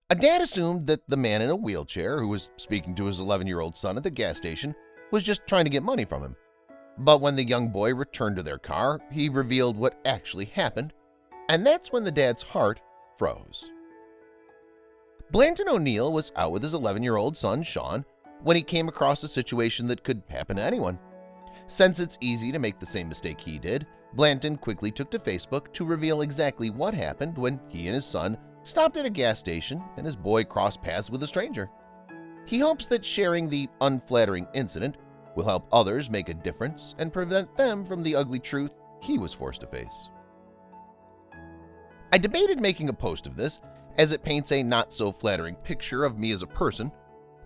A dad assumed that the man in a wheelchair who was speaking to his 11-year-old son at the gas station was just trying to get money from him. But when the young boy returned to their car, he revealed what actually happened, and that's when the dad's heart froze. Blanton O'Neill was out with his 11-year-old son, Sean, when he came across a situation that could happen to anyone. Since it's easy to make the same mistake he did, Blanton quickly took to Facebook to reveal exactly what happened when he and his son stopped at a gas station and his boy crossed paths with a stranger. He hopes that sharing the unflattering incident will help others make a difference and prevent them from the ugly truth he was forced to face. I debated making a post of this, as it paints a not-so-flattering picture of me as a person,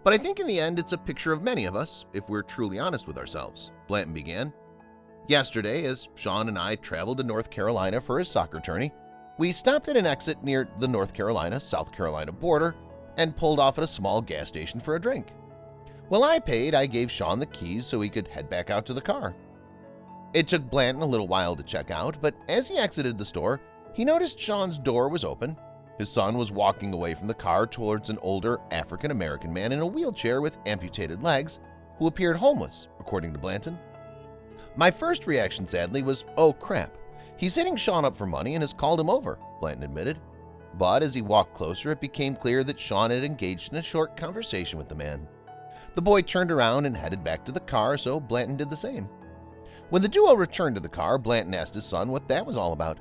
but I think in the end it's a picture of many of us if we're truly honest with ourselves, Blanton began. Yesterday, as Sean and I traveled to North Carolina for his soccer tourney, we stopped at an exit near the North Carolina-South Carolina border and pulled off at a small gas station for a drink. While I paid, I gave Sean the keys so he could head back out to the car. It took Blanton a little while to check out, but as he exited the store, he noticed Sean's door was open. His son was walking away from the car towards an older African-American man in a wheelchair with amputated legs who appeared homeless, according to Blanton. My first reaction, sadly, was, "Oh crap, he's hitting Sean up for money and has called him over," Blanton admitted. But as he walked closer, it became clear that Sean had engaged in a short conversation with the man. The boy turned around and headed back to the car, so Blanton did the same. When the duo returned to the car, Blanton asked his son what that was all about.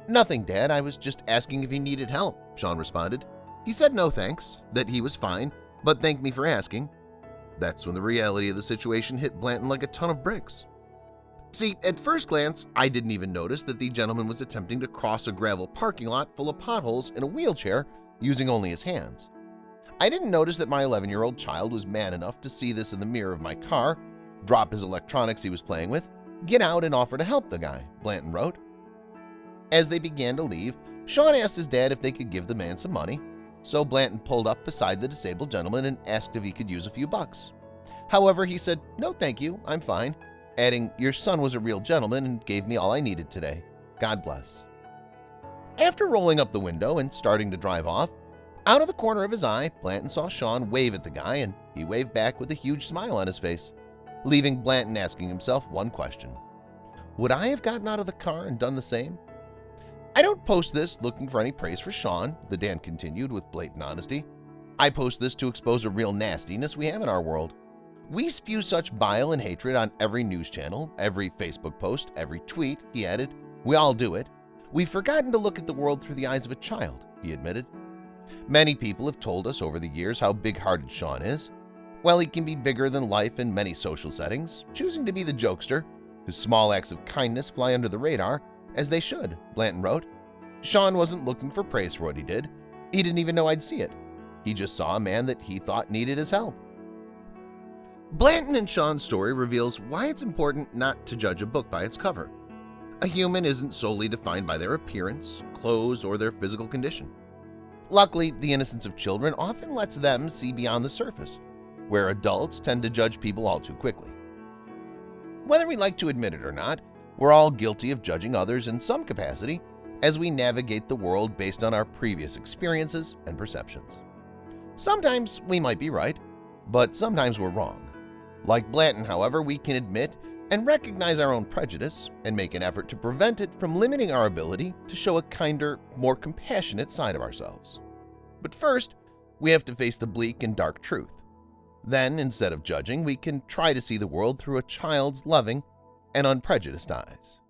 "Nothing, Dad. I was just asking if he needed help," Sean responded. "He said no thanks, that he was fine, but thanked me for asking." That's when the reality of the situation hit Blanton like a ton of bricks. See, at first glance, I didn't even notice that the gentleman was attempting to cross a gravel parking lot full of potholes in a wheelchair using only his hands. I didn't notice that my 11-year-old child was man enough to see this in the mirror of my car, drop his electronics he was playing with, get out and offer to help the guy, Blanton wrote. As they began to leave, Sean asked his dad if they could give the man some money, so Blanton pulled up beside the disabled gentleman and asked if he could use a few bucks. However, he said, "No thank you, I'm fine," adding, "Your son was a real gentleman and gave me all I needed today. God bless." After rolling up the window and starting to drive off, out of the corner of his eye, Blanton saw Sean wave at the guy and he waved back with a huge smile on his face, leaving Blanton asking himself one question. Would I have gotten out of the car and done the same? I don't post this looking for any praise for Sean, the Dan continued with blatant honesty. I post this to expose a real nastiness we have in our world. We spew such bile and hatred on every news channel, every Facebook post, every tweet, he added. We all do it. We've forgotten to look at the world through the eyes of a child, he admitted. Many people have told us over the years how big-hearted Sean is. While he can be bigger than life in many social settings, choosing to be the jokester, his small acts of kindness fly under the radar, as they should, Blanton wrote. Sean wasn't looking for praise for what he did. He didn't even know I'd see it. He just saw a man that he thought needed his help. Blanton and Sean's story reveals why it's important not to judge a book by its cover. A human isn't solely defined by their appearance, clothes, or their physical condition. Luckily, the innocence of children often lets them see beyond the surface, where adults tend to judge people all too quickly. Whether we like to admit it or not, we're all guilty of judging others in some capacity as we navigate the world based on our previous experiences and perceptions. Sometimes we might be right, but sometimes we're wrong. Like Blanton, however, we can admit and recognize our own prejudice and make an effort to prevent it from limiting our ability to show a kinder, more compassionate side of ourselves. But first, we have to face the bleak and dark truth. Then, instead of judging, we can try to see the world through a child's loving and unprejudiced eyes.